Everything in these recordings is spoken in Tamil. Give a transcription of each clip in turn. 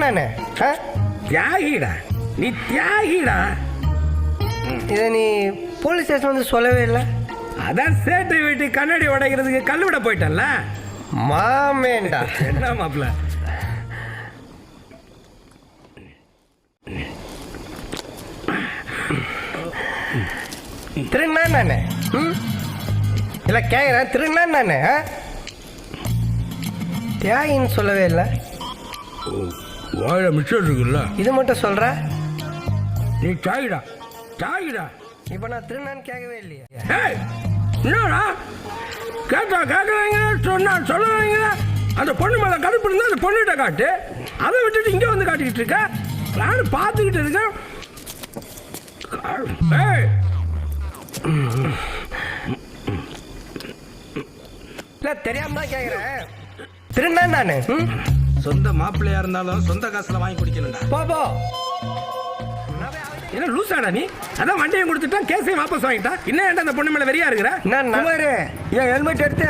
நானே தியாகிடா, நீ தியாகிடா. இதை நீ போலீஸ் ஸ்டேஷன் வந்து சொல்லவே இல்லை. அதான் சேட்டை வீட்டு கண்ணாடி உடைக்கிறதுக்கு கல் விட போயிட்டேன்ல. மாமேண்டா. என்ன மாப்பிள்ள? திருநா நானே இல்லை கேட்குறேன். திருநா நானே தியாகின்னு சொல்லவே இல்லை. வாழை மிச்சம் இருக்குல்ல, இது மட்டும் சொல்ற. நீ தியாகிடா, தியாகிடா. இப்போ நான் திருநான்னு கேட்கவே இல்லையா? ஏய், என்னடா கேட்டா கேட்குறாங்க, சொன்னா சொல்லுவாங்க. அந்த பொண்ணு மேலே கடுப்பு இருந்தால் அந்த பொண்ணுகிட்ட காட்டு. அதை விட்டுட்டு இங்கே வந்து காட்டிக்கிட்டு இருக்க. நானும் பார்த்துக்கிட்டு இருக்கேன். ஏய், இல்லை தெரியாம தான் கேட்குறேன். திருநா நானு. சொந்த மாப்பிள்ளையா இருந்தாலும் சொந்த காசுல வாங்கி குடிக்கணும்டா. போ என்ன லூசாடா நீ? அதான் வண்டியை கொடுத்துட்டான், கேஸையும் வாபஸ் வாங்கிட்டான். இன்னும் ஏன்டா அந்த பொண்ணு மேல வெறியா இருக்கிற? குமாரு, என் ஹெல்மெட் எடுத்து.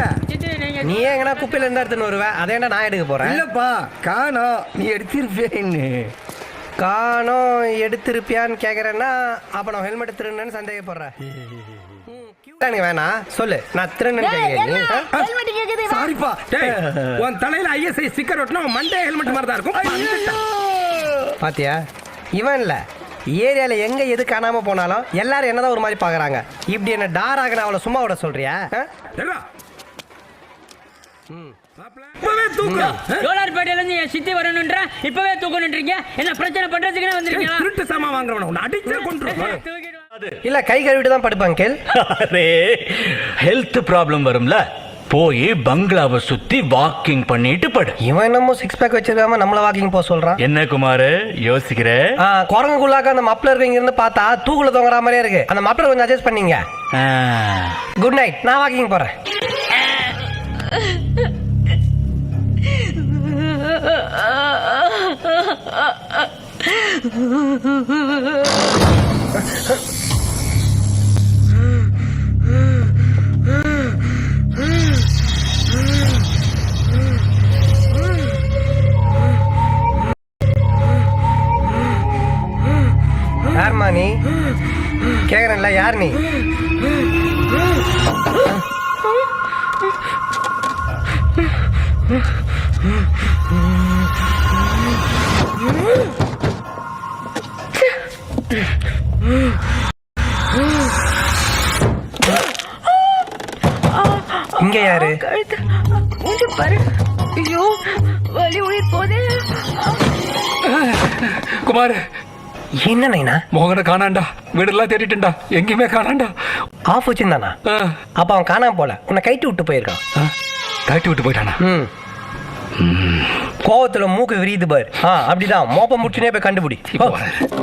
நீ எங்கன்னா குப்பையில இருந்தா எடுத்துன்னு வருவேன். அதேண்டா நான் எடுக்க போறேன். இல்லப்பா, காணோம். நீ எடுத்திருப்பேன்னு. காணோம் எடுத்திருப்பியான்னு கேக்குறேன்னா அப்ப நான் ஹெல்மெட் திருநன்னு சந்தேகப்படுறேன். வேணாம் சொல்லு, நான் திருநன்னு கேட்கிறேன். சாரிப்பா. டேய், உன் தலையில ஐஎஸ்ஐ ஸ்டிக்கர் ஒட்டினா உன் மண்டே ஹெல்மெட் மாதிரி தான் இருக்கும். பாத்தியா, இவன் இல்ல ஏரியால எங்க எது காணாம போனாலும் எல்லாரும் என்னதான் ஒரு மாதிரி பாக்குறாங்க. இப்படி என்ன டாராக அவளை சும்மா விட சொல்றியா? சித்தி வரணும்ன்ற இப்பவே தூக்கணும்ன்றீங்க. என்ன பிரச்சனை பண்றதுக்கு வந்திருக்கீங்க? திருட்டு சாமா வாங்குறவன அடிச்சே கொன்றுவேன். இல்ல கை கழுவிட்டு தான் படுப்பாங்க கேள். அரே, ஹெல்த் ப்ராப்ளம் வரும்ல, போய் பங்களாவை சுத்தி வாக்கிங் பண்ணிட்டு படு. இவன் என்னமோ 6 பேக் வச்சிருக்காம நம்மள வாக்கிங் போக சொல்றான். என்ன குமார் யோசிக்கிற? குரங்குள்ளாக்க அந்த மப்ளர் இங்க இருந்து பார்த்தா தூக்குல தொங்குற மாதிரியே இருக்கு. அந்த மப்ளர் கொஞ்சம் அட்ஜஸ்ட் பண்ணீங்க. குட் நைட், நான் வாக்கிங் போறேன். யார்மா நீ? கேக்குறேன்ல, யார் நீ? இங்க யாரு? குமார், என்ன நைனா? மோகனை காணாண்டா. வீடெல்லாம் தேடிட்டுண்டா, எங்கேயுமே காணாண்டா. ஆஃப் வச்சிருந்தானா? அப்ப அவன் காணாம போல, உன்னை கைட்டு விட்டு போயிருக்கான். கட்டி விட்டு போயிட்டானா? கோவத்துல மூக்கு விரியுது பாரு. அப்படிதான் மோப்ப முடிச்சுனே போய் கண்டுபிடி.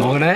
மோகனே,